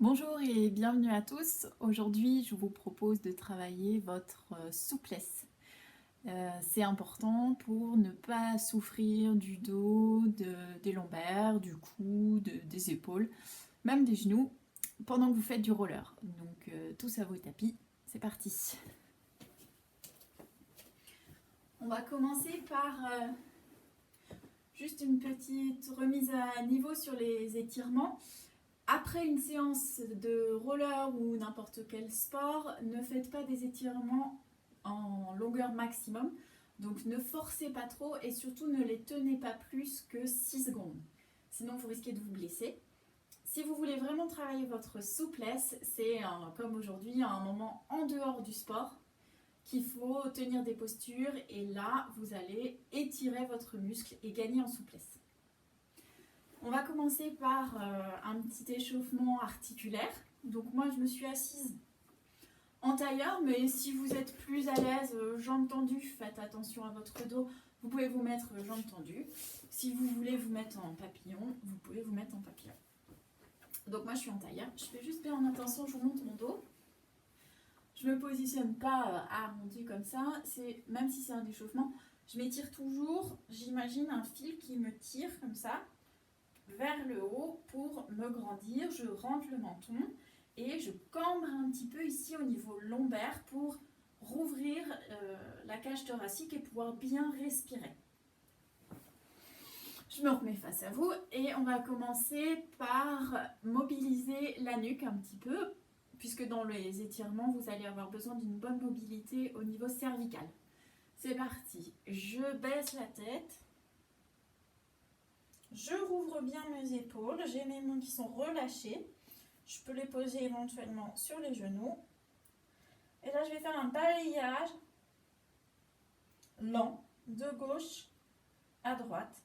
Bonjour et bienvenue à tous. Aujourd'hui, je vous propose de travailler votre souplesse. C'est important pour ne pas souffrir du dos, des lombaires, du cou, des épaules, même des genoux, pendant que vous faites du roller. Donc tous à vos tapis, c'est parti. On va commencer par juste une petite remise à niveau sur les étirements. Après une séance de roller ou n'importe quel sport, ne faites pas des étirements en longueur maximum. Donc ne forcez pas trop et surtout ne les tenez pas plus que 6 secondes. Sinon vous risquez de vous blesser. Si vous voulez vraiment travailler votre souplesse, c'est comme aujourd'hui un moment en dehors du sport qu'il faut tenir des postures et là vous allez étirer votre muscle et gagner en souplesse. On va commencer par un petit échauffement articulaire. Donc moi je me suis assise en tailleur, mais si vous êtes plus à l'aise, jambes tendues, faites attention à votre dos. Vous pouvez vous mettre jambes tendues. Si vous voulez vous mettre en papillon, vous pouvez vous mettre en papillon. Donc moi je suis en tailleur. Je fais juste bien attention, je vous montre mon dos. Je ne me positionne pas arrondi comme ça. Même si c'est un échauffement, je m'étire toujours. J'imagine un fil qui me tire comme ça vers le haut pour me grandir. Je rentre le menton et je cambre un petit peu ici au niveau lombaire pour rouvrir la cage thoracique et pouvoir bien respirer. Je me remets face à vous et on va commencer par mobiliser la nuque un petit peu, puisque dans les étirements, vous allez avoir besoin d'une bonne mobilité au niveau cervical. C'est parti, je baisse la tête. Je rouvre bien mes épaules, j'ai mes mains qui sont relâchées. Je peux les poser éventuellement sur les genoux. Et là, je vais faire un balayage lent de gauche à droite.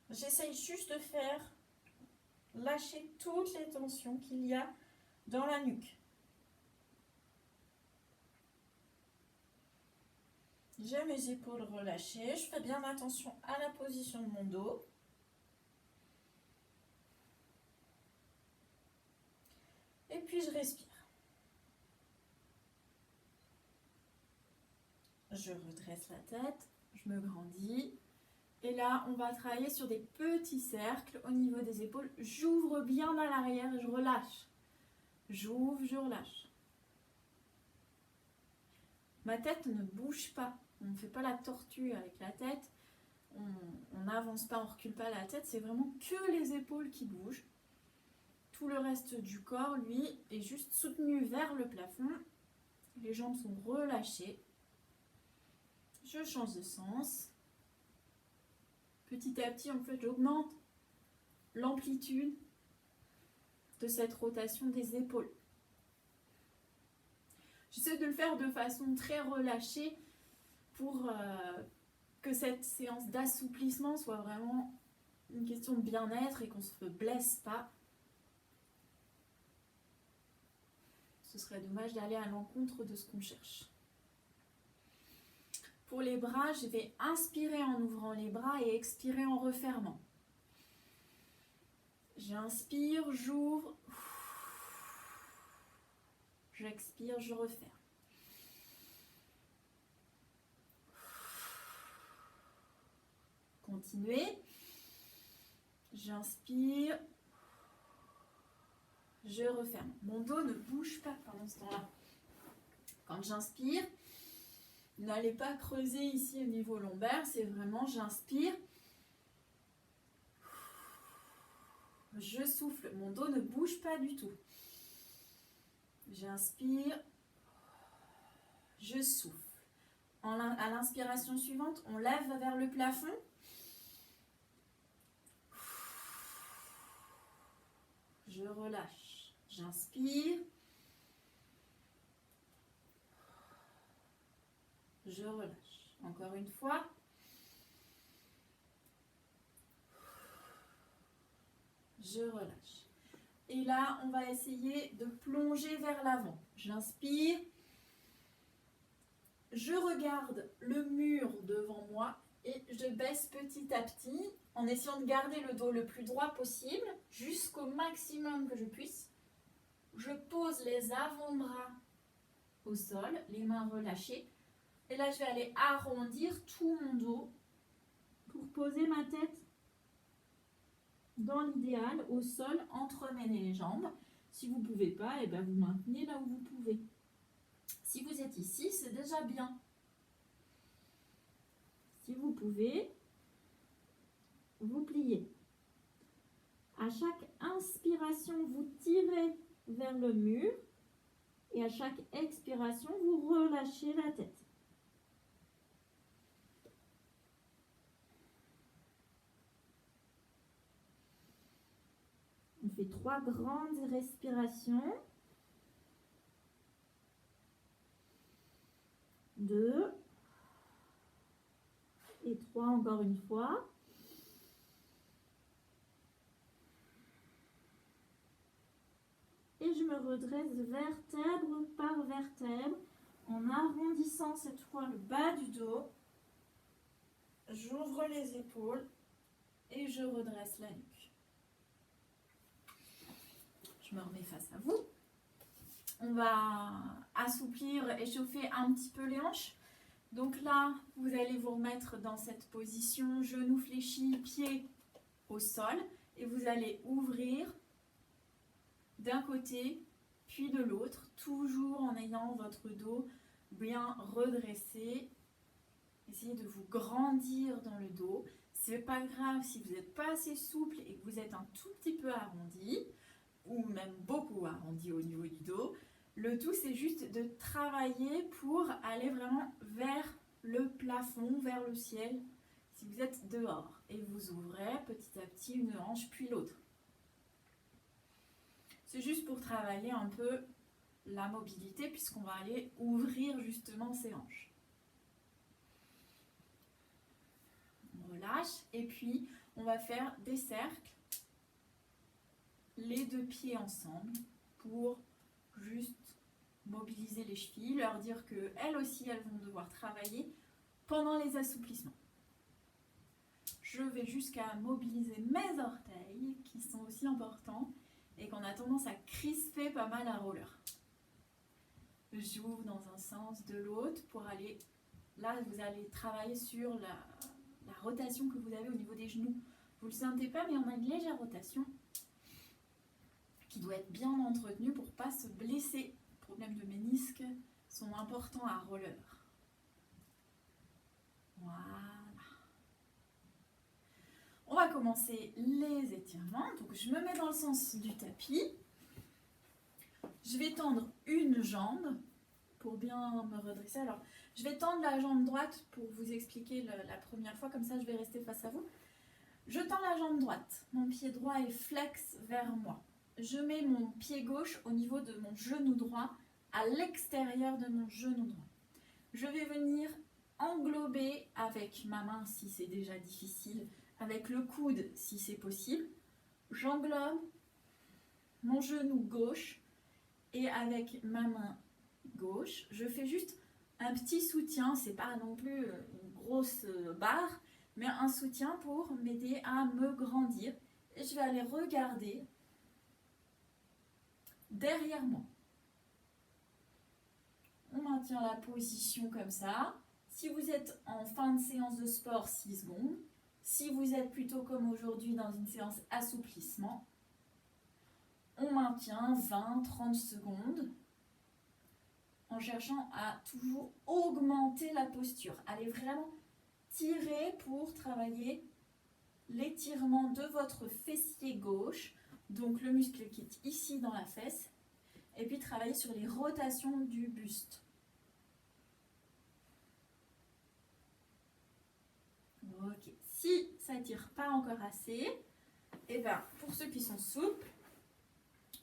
J'essaye juste de faire lâcher toutes les tensions qu'il y a dans la nuque. J'ai mes épaules relâchées, je fais bien attention à la position de mon dos. Et puis je respire. Je redresse la tête, je me grandis. Et là, on va travailler sur des petits cercles au niveau des épaules. J'ouvre bien à l'arrière et je relâche. J'ouvre, je relâche. Ma tête ne bouge pas. On ne fait pas la tortue avec la tête. On n'avance pas, on ne recule pas la tête. C'est vraiment que les épaules qui bougent. Tout le reste du corps, lui, est juste soutenu vers le plafond. Les jambes sont relâchées. Je change de sens. Petit à petit, en fait, j'augmente l'amplitude de cette rotation des épaules. J'essaie de le faire de façon très relâchée pour que cette séance d'assouplissement soit vraiment une question de bien-être et qu'on ne se blesse pas. Ce serait dommage d'aller à l'encontre de ce qu'on cherche. Pour les bras, je vais inspirer en ouvrant les bras et expirer en refermant. J'inspire, j'ouvre. J'expire, je referme. Continuez. J'inspire. Je referme. Mon dos ne bouge pas pendant ce temps-là. Quand j'inspire, n'allez pas creuser ici au niveau lombaire, c'est vraiment j'inspire. Je souffle, mon dos ne bouge pas du tout. J'inspire, je souffle. À l'inspiration suivante, on lève vers le plafond. Je relâche. J'inspire. Je relâche. Encore une fois. Je relâche. Et là, on va essayer de plonger vers l'avant. J'inspire. Je regarde le mur devant moi Et je baisse petit à petit en essayant de garder le dos le plus droit possible jusqu'au maximum que je puisse. Je pose les avant-bras au sol, les mains relâchées. Et là, je vais aller arrondir tout mon dos pour poser ma tête dans l'idéal au sol, entremêler les jambes. Si vous ne pouvez pas, eh bien vous maintenez là où vous pouvez. Si vous êtes ici, c'est déjà bien. Si vous pouvez, vous pliez. À chaque inspiration, vous tirez vers le mur et à chaque expiration, vous relâchez la tête. On fait 3 grandes respirations. 2 et 3 encore une fois. Et je me redresse vertèbre par vertèbre en arrondissant cette fois le bas du dos. J'ouvre les épaules et je redresse la nuque. Je me remets face à vous. On va assouplir, échauffer un petit peu les hanches. Donc là, vous allez vous remettre dans cette position, genoux fléchis, pieds au sol. Et vous allez ouvrir d'un côté, puis de l'autre, toujours en ayant votre dos bien redressé. Essayez de vous grandir dans le dos. C'est pas grave si vous n'êtes pas assez souple et que vous êtes un tout petit peu arrondi, ou même beaucoup arrondi au niveau du dos. Le tout, c'est juste de travailler pour aller vraiment vers le plafond, vers le ciel, si vous êtes dehors. Et vous ouvrez petit à petit une hanche, puis l'autre. C'est juste pour travailler un peu la mobilité, puisqu'on va aller ouvrir justement ces hanches. On relâche, et puis on va faire des cercles, les 2 pieds ensemble, pour juste mobiliser les chevilles, leur dire qu'elles aussi, elles vont devoir travailler pendant les assouplissements. Je vais jusqu'à mobiliser mes orteils, qui sont aussi importants, et qu'on a tendance à crisper pas mal à roller. J'ouvre dans un sens, de l'autre, pour aller... Là, vous allez travailler sur la rotation que vous avez au niveau des genoux. Vous ne le sentez pas, mais on a une légère rotation qui doit être bien entretenue pour ne pas se blesser. Les problèmes de ménisque sont importants à roller. Voilà. On va commencer les étirements. Donc je me mets dans le sens du tapis. Je vais tendre une jambe pour bien me redresser. Alors, je vais tendre la jambe droite pour vous expliquer la première fois. Comme ça, je vais rester face à vous. Je tends la jambe droite. Mon pied droit est flex vers moi. Je mets mon pied gauche au niveau de mon genou droit, à l'extérieur de mon genou droit. Je vais venir englober avec ma main, si c'est déjà difficile, avec le coude, si c'est possible. J'englobe mon genou gauche et avec ma main gauche, je fais juste un petit soutien. C'est pas non plus une grosse barre, mais un soutien pour m'aider à me grandir. Et je vais aller regarder derrière moi. On maintient la position comme ça. Si vous êtes en fin de séance de sport, 6 secondes. Si vous êtes plutôt comme aujourd'hui dans une séance assouplissement, on maintient 20-30 secondes en cherchant à toujours augmenter la posture. Allez vraiment tirer pour travailler l'étirement de votre fessier gauche, donc le muscle qui est ici dans la fesse, et puis travailler sur les rotations du buste. Ok, si ça ne tire pas encore assez, et bien pour ceux qui sont souples,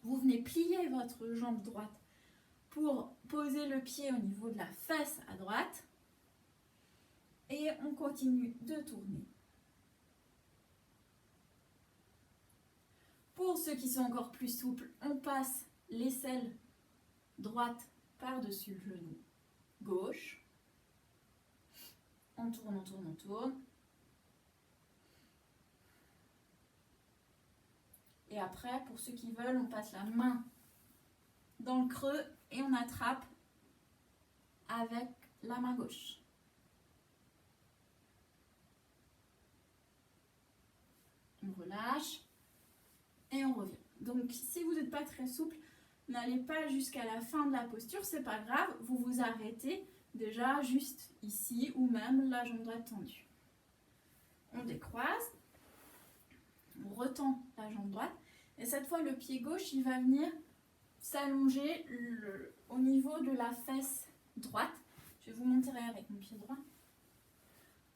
vous venez plier votre jambe droite pour poser le pied au niveau de la fesse à droite, et on continue de tourner. Pour ceux qui sont encore plus souples, on passe l'aisselle droite par-dessus le genou gauche. On tourne, on tourne, on tourne. Et après, pour ceux qui veulent, on passe la main dans le creux et on attrape avec la main gauche. On relâche et on revient. Donc si vous n'êtes pas très souple, n'allez pas jusqu'à la fin de la posture, c'est pas grave, vous vous arrêtez déjà juste ici ou même la jambe droite tendue. On décroise, on retend la jambe droite et cette fois le pied gauche il va venir s'allonger au niveau de la fesse droite. Je vais vous montrer avec mon pied droit.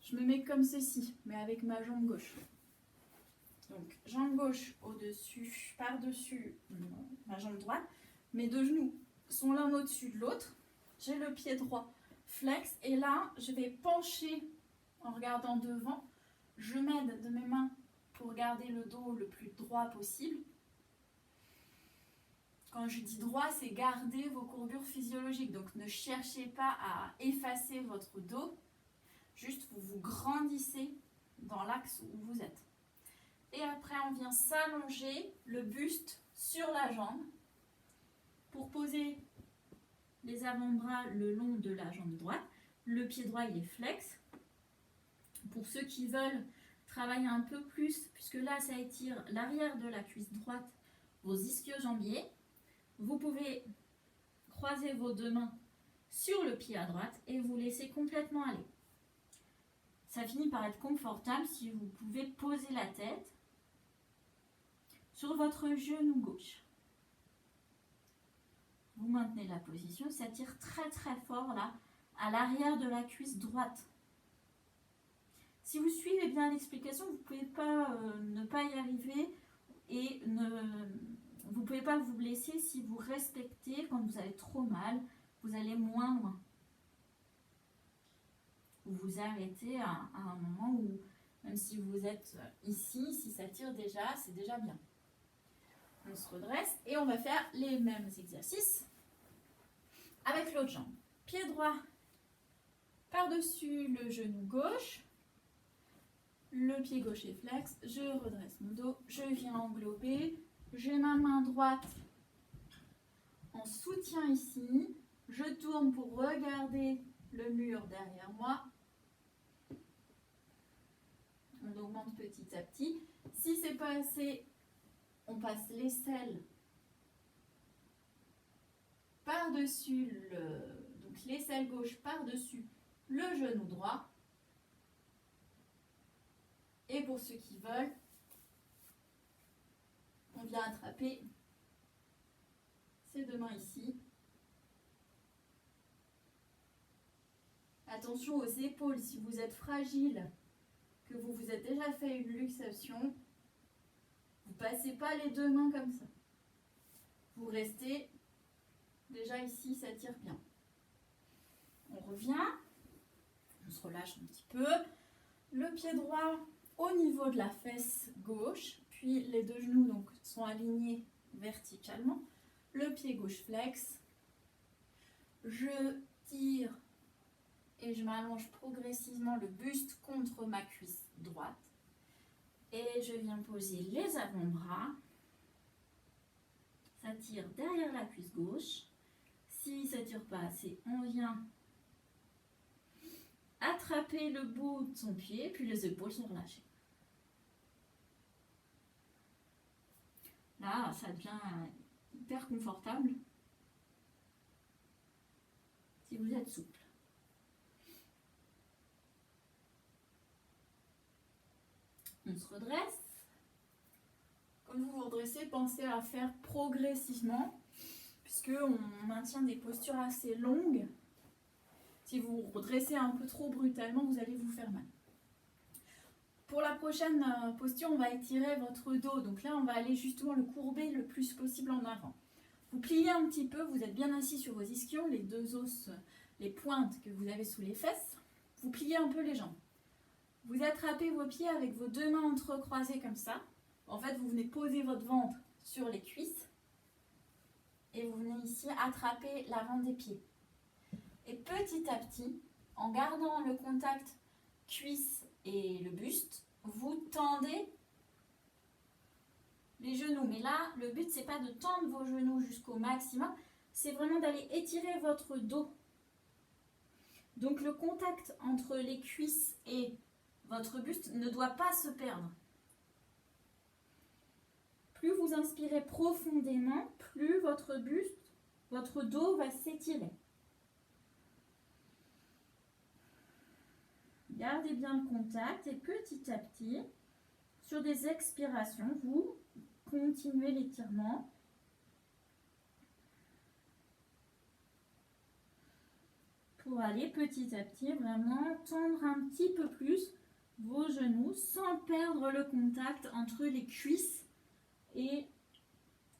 Je me mets comme ceci, mais avec ma jambe gauche. Donc, jambe gauche au-dessus, par-dessus ma jambe droite. Mes deux genoux sont l'un au-dessus de l'autre. J'ai le pied droit flex. Et là, je vais pencher en regardant devant. Je m'aide de mes mains pour garder le dos le plus droit possible. Quand je dis droit, c'est garder vos courbures physiologiques. Donc, ne cherchez pas à effacer votre dos. Juste, vous vous grandissez dans l'axe où vous êtes. Et après, on vient s'allonger le buste sur la jambe pour poser les avant-bras le long de la jambe droite. Le pied droit, il est flex. Pour ceux qui veulent travailler un peu plus, puisque là, ça étire l'arrière de la cuisse droite, vos ischio-jambiers. Vous pouvez croiser vos deux mains sur le pied à droite et vous laisser complètement aller. Ça finit par être confortable si vous pouvez poser la tête sur votre genou gauche. Vous maintenez la position, ça tire très très fort là, à l'arrière de la cuisse droite. Si vous suivez bien l'explication, vous ne pouvez pas ne pas y arriver et vous ne pouvez pas vous blesser si vous respectez quand vous avez trop mal, vous allez moins loin. Vous vous arrêtez à un moment où, même si vous êtes ici, si ça tire déjà, c'est déjà bien. On se redresse et on va faire les mêmes exercices avec l'autre jambe. Pied droit par-dessus le genou gauche. Le pied gauche est flex. Je redresse mon dos. Je viens englober. J'ai ma main droite en soutien ici. Je tourne pour regarder le mur derrière moi. On augmente petit à petit. Si c'est pas assez, on passe l'aisselle par-dessus donc l'aisselle gauche par-dessus le genou droit. Et pour ceux qui veulent, on vient attraper ces deux mains ici. Attention aux épaules, si vous êtes fragile, que vous vous êtes déjà fait une luxation, vous ne passez pas les deux mains comme ça. Vous restez déjà ici, ça tire bien. On revient, on se relâche un petit peu. Le pied droit au niveau de la fesse gauche, puis les deux genoux donc, sont alignés verticalement. Le pied gauche flex. Je tire et je m'allonge progressivement le buste contre ma cuisse droite. Et je viens poser les avant-bras. Ça tire derrière la cuisse gauche. Si ça ne tire pas assez, on vient attraper le bout de son pied, puis les épaules sont relâchées. Là, ça devient hyper confortable si vous êtes souple. On se redresse. Quand vous vous redressez, pensez à faire progressivement, puisqu'on maintient des postures assez longues. Si vous vous redressez un peu trop brutalement, vous allez vous faire mal. Pour la prochaine posture, on va étirer votre dos. Donc là, on va aller justement le courber le plus possible en avant. Vous pliez un petit peu, vous êtes bien assis sur vos ischions, les deux os, les pointes que vous avez sous les fesses. Vous pliez un peu les jambes. Vous attrapez vos pieds avec vos deux mains entrecroisées comme ça. En fait, vous venez poser votre ventre sur les cuisses. Et vous venez ici attraper l'avant des pieds. Et petit à petit, en gardant le contact cuisse et le buste, vous tendez les genoux. Mais là, le but, c'est pas de tendre vos genoux jusqu'au maximum, c'est vraiment d'aller étirer votre dos. Donc le contact entre les cuisses et votre buste ne doit pas se perdre. Plus vous inspirez profondément, plus votre buste, votre dos va s'étirer. Gardez bien le contact et petit à petit, sur des expirations, vous continuez l'étirement. Pour aller petit à petit vraiment tendre un petit peu plus vos genoux sans perdre le contact entre les cuisses et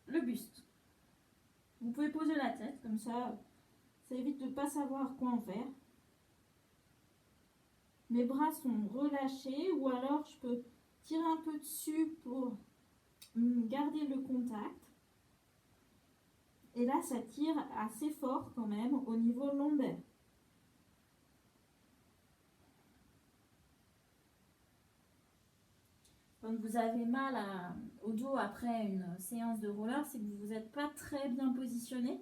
le buste. Vous pouvez poser la tête, comme ça évite de ne pas savoir quoi en faire. Mes bras sont relâchés ou alors je peux tirer un peu dessus pour garder le contact. Et là, ça tire assez fort quand même au niveau lombaire. Quand vous avez mal au dos après une séance de roller, c'est que vous n'êtes pas très bien positionné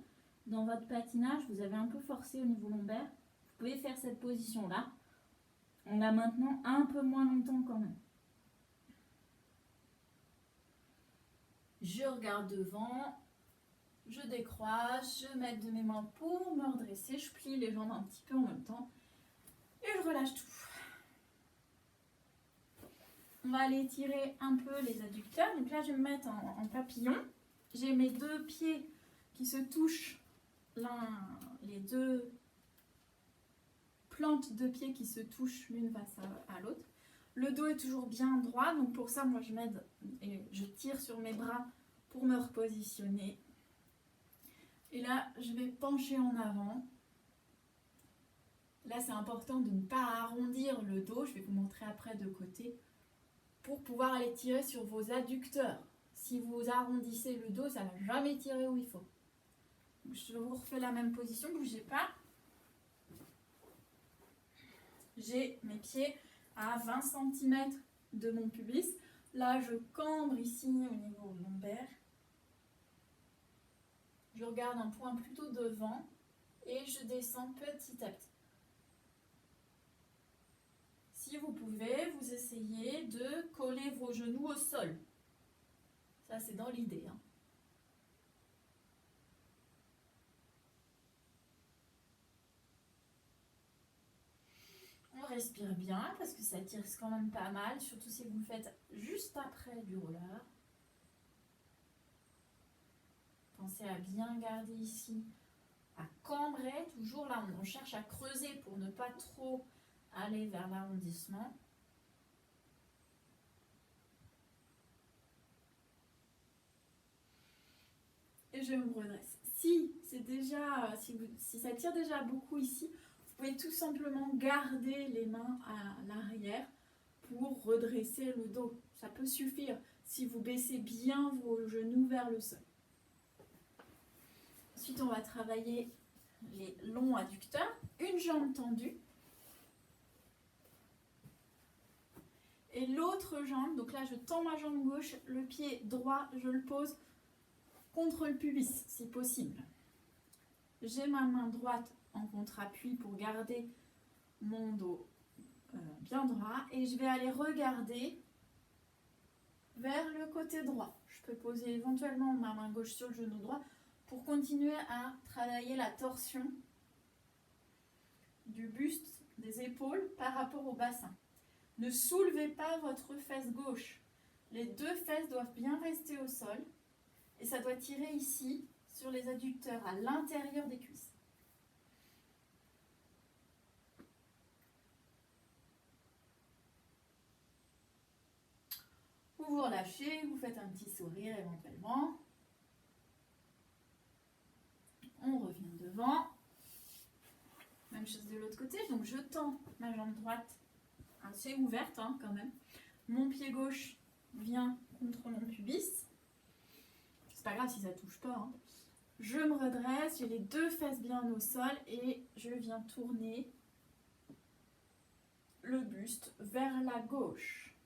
dans votre patinage. Vous avez un peu forcé au niveau lombaire. Vous pouvez faire cette position-là. On l'a maintenant un peu moins longtemps quand même. Je regarde devant, je décroise, je mets de mes mains pour me redresser, je plie les jambes un petit peu en même temps et je relâche tout. On va aller étirer un peu les adducteurs. Donc là, je vais me mettre en papillon. J'ai mes deux pieds qui se touchent, les deux plantes de pieds qui se touchent l'une face à l'autre. Le dos est toujours bien droit, donc pour ça, moi, je m'aide et je tire sur mes bras pour me repositionner. Et là, je vais pencher en avant. Là, c'est important de ne pas arrondir le dos. Je vais vous montrer après de côté pour pouvoir aller tirer sur vos adducteurs. Si vous arrondissez le dos, ça ne va jamais tirer où il faut. Donc, je vous refais la même position, ne bougez pas. J'ai mes pieds à 20 cm de mon pubis. Là, je cambre ici au niveau lombaire. Je regarde un point plutôt devant et je descends petit à petit. Si vous pouvez, vous essayez de coller vos genoux au sol. Ça, c'est dans l'idée. On respire bien parce que ça tire quand même pas mal, surtout si vous le faites juste après du roller. Pensez à bien garder ici, à cambrer. Toujours là, on cherche à creuser pour ne pas trop aller vers l'arrondissement. Et je me redresse. Si ça tire déjà beaucoup ici, vous pouvez tout simplement garder les mains à l'arrière pour redresser le dos. Ça peut suffire si vous baissez bien vos genoux vers le sol. Ensuite, on va travailler les longs adducteurs. Une jambe tendue. Et l'autre jambe, donc là je tends ma jambe gauche, le pied droit, je le pose contre le pubis si possible. J'ai ma main droite en contre-appui pour garder mon dos bien droit et je vais aller regarder vers le côté droit. Je peux poser éventuellement ma main gauche sur le genou droit pour continuer à travailler la torsion du buste, des épaules par rapport au bassin. Ne soulevez pas votre fesse gauche. Les deux fesses doivent bien rester au sol et ça doit tirer ici sur les adducteurs à l'intérieur des cuisses. Vous vous relâchez, vous faites un petit sourire éventuellement. On revient devant. Même chose de l'autre côté, donc je tends ma jambe droite assez ouverte quand même. Mon pied gauche vient contre mon pubis. C'est pas grave si ça touche pas. Je me redresse, j'ai les deux fesses bien au sol et je viens tourner le buste vers la gauche.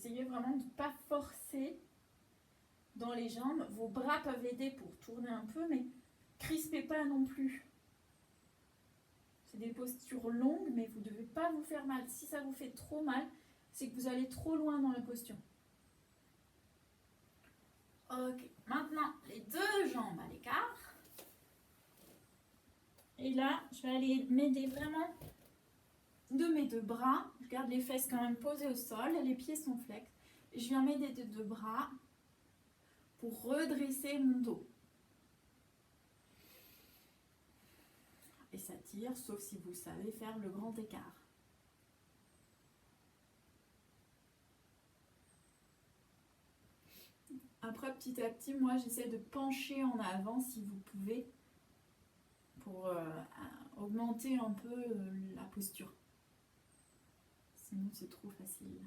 essayez vraiment de ne pas forcer dans les jambes. Vos bras peuvent aider pour tourner un peu, mais crispez pas non plus. C'est des postures longues, mais vous ne devez pas vous faire mal. Si ça vous fait trop mal, c'est que vous allez trop loin dans la posture. Ok, maintenant les deux jambes à l'écart. Et là, je vais aller m'aider vraiment de mes deux bras. Je garde les fesses quand même posées au sol, les pieds sont flex. Et je viens m'aider de deux bras pour redresser mon dos. Et ça tire, sauf si vous savez faire le grand écart. Après, petit à petit, moi, j'essaie de pencher en avant si vous pouvez pour augmenter un peu la posture. Sinon, c'est trop facile.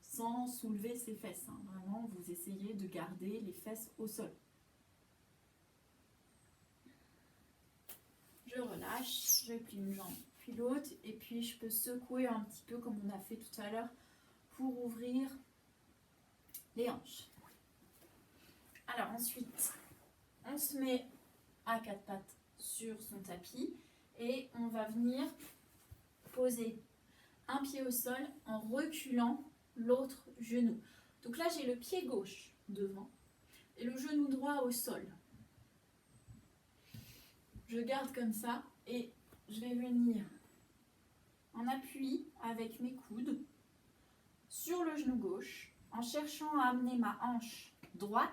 Sans soulever ses fesses. Hein. Vraiment, vous essayez de garder les fesses au sol. Je relâche, je plie une jambe puis l'autre et puis je peux secouer un petit peu comme on a fait tout à l'heure pour ouvrir les hanches. Alors ensuite, on se met à quatre pattes sur son tapis et on va venir poser un pied au sol en reculant l'autre genou. Donc là, j'ai le pied gauche devant et le genou droit au sol. Je garde comme ça et je vais venir en appui avec mes coudes sur le genou gauche en cherchant à amener ma hanche droite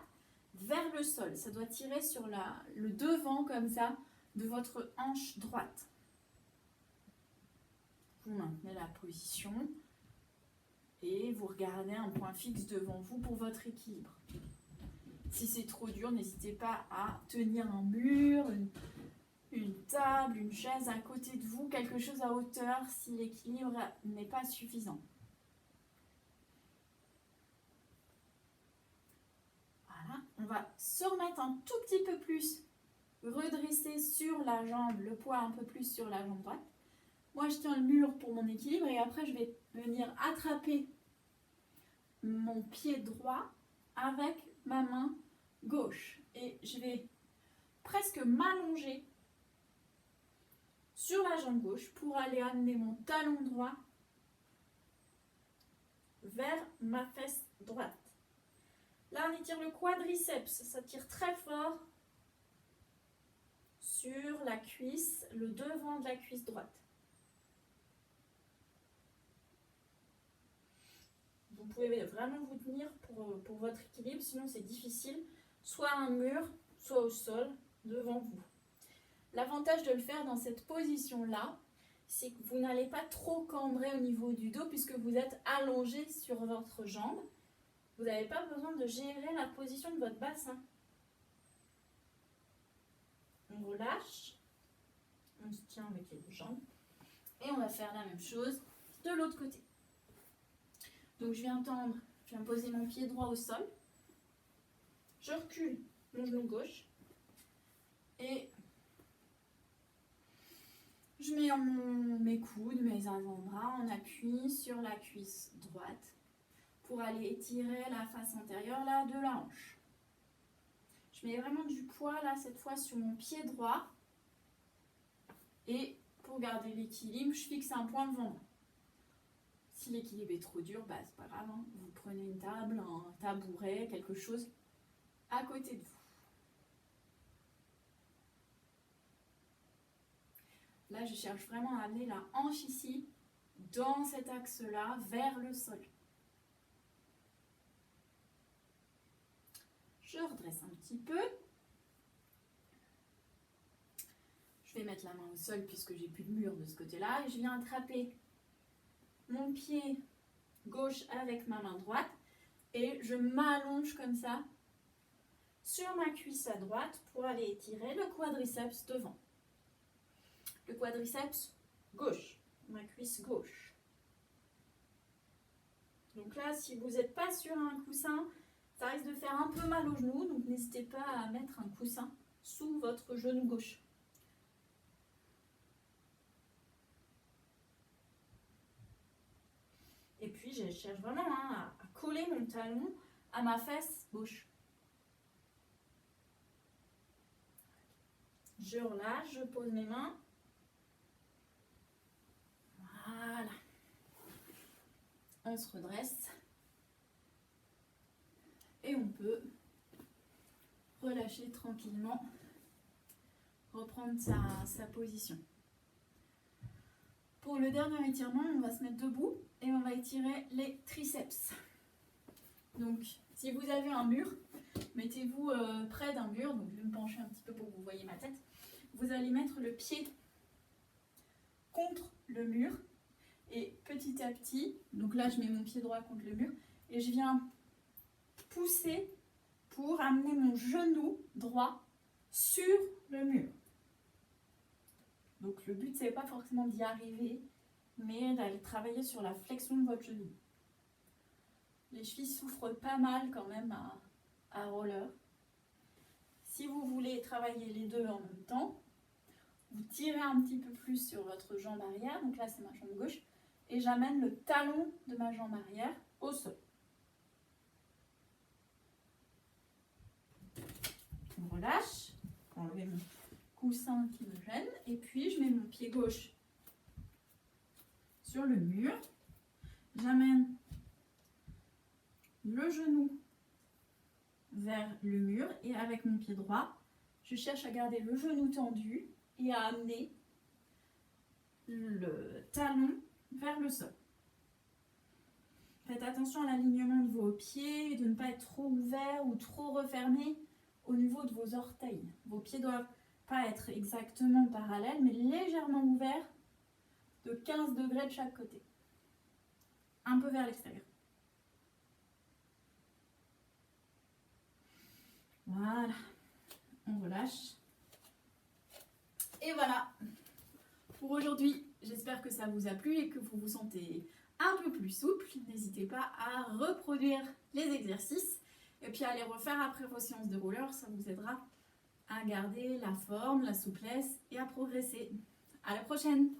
vers le sol. Ça doit tirer sur le devant comme ça de votre hanche droite. Vous maintenez la position et vous regardez un point fixe devant vous pour votre équilibre. Si c'est trop dur, n'hésitez pas à tenir un mur, une table, une chaise à côté de vous, quelque chose à hauteur si l'équilibre n'est pas suffisant. Voilà, on va se remettre un tout petit peu plus, redresser sur la jambe, le poids un peu plus sur la jambe droite. Moi, je tiens le mur pour mon équilibre et après, je vais venir attraper mon pied droit avec ma main gauche. Et je vais presque m'allonger sur la jambe gauche pour aller amener mon talon droit vers ma fesse droite. Là, on étire le quadriceps, ça tire très fort sur la cuisse, le devant de la cuisse droite. Vous pouvez vraiment vous tenir pour votre équilibre, sinon c'est difficile, soit à un mur, soit au sol, devant vous. L'avantage de le faire dans cette position-là, c'est que vous n'allez pas trop cambrer au niveau du dos puisque vous êtes allongé sur votre jambe. Vous n'avez pas besoin de gérer la position de votre bassin. On relâche, on se tient avec les deux jambes et on va faire la même chose de l'autre côté. Donc je viens poser mon pied droit au sol, je recule mon genou gauche et je mets mes coudes, mes avant-bras en appui sur la cuisse droite pour aller étirer la face antérieure là, de la hanche. Je mets vraiment du poids là cette fois sur mon pied droit et pour garder l'équilibre, je fixe un point devant moi. Si l'équilibre est trop dur, c'est pas grave, hein. Vous prenez une table, un tabouret, quelque chose à côté de vous. Là, je cherche vraiment à amener la hanche ici, dans cet axe-là, vers le sol. Je redresse un petit peu. Je vais mettre la main au sol puisque j'ai plus de mur de ce côté-là. Et je viens attraper mon pied gauche avec ma main droite. Et je m'allonge comme ça sur ma cuisse à droite pour aller étirer le quadriceps devant. Le quadriceps gauche, ma cuisse gauche. Donc là, si vous n'êtes pas sur un coussin, ça risque de faire un peu mal au genou, donc n'hésitez pas à mettre un coussin sous votre genou gauche. Et puis puis je cherche vraiment à coller mon talon à ma fesse gauche. Je relâche, je pose mes mains. Voilà. On se redresse. Et on peut relâcher tranquillement, reprendre sa position. Pour le dernier étirement, on va se mettre debout et on va étirer les triceps. Donc, si vous avez un mur, mettez-vous près d'un mur. Donc, je vais me pencher un petit peu pour que vous voyez ma tête. Vous allez mettre le pied contre le mur et petit à petit, donc là, je mets mon pied droit contre le mur et je viens pousser pour amener mon genou droit sur le mur. Donc le but, c'est pas forcément d'y arriver, mais d'aller travailler sur la flexion de votre genou. Les chevilles souffrent pas mal quand même à roller. Si vous voulez travailler les deux en même temps, vous tirez un petit peu plus sur votre jambe arrière, donc là c'est ma jambe gauche, et j'amène le talon de ma jambe arrière au sol. On relâche, enlever mon coussin qui me gêne, et puis je mets mon pied gauche sur le mur, j'amène le genou vers le mur et avec mon pied droit, je cherche à garder le genou tendu et à amener le talon vers le sol. Faites attention à l'alignement de vos pieds, de ne pas être trop ouvert ou trop refermé au niveau de vos orteils. Vos pieds doivent pas être exactement parallèles, mais légèrement ouverts de 15 degrés de chaque côté. Un peu vers l'extérieur. Voilà. On relâche. Et voilà. Pour aujourd'hui, j'espère que ça vous a plu et que vous vous sentez un peu plus souple. N'hésitez pas à reproduire les exercices et puis à les refaire après vos séances de roller. Ça vous aidera à garder la forme, la souplesse et à progresser. À la prochaine!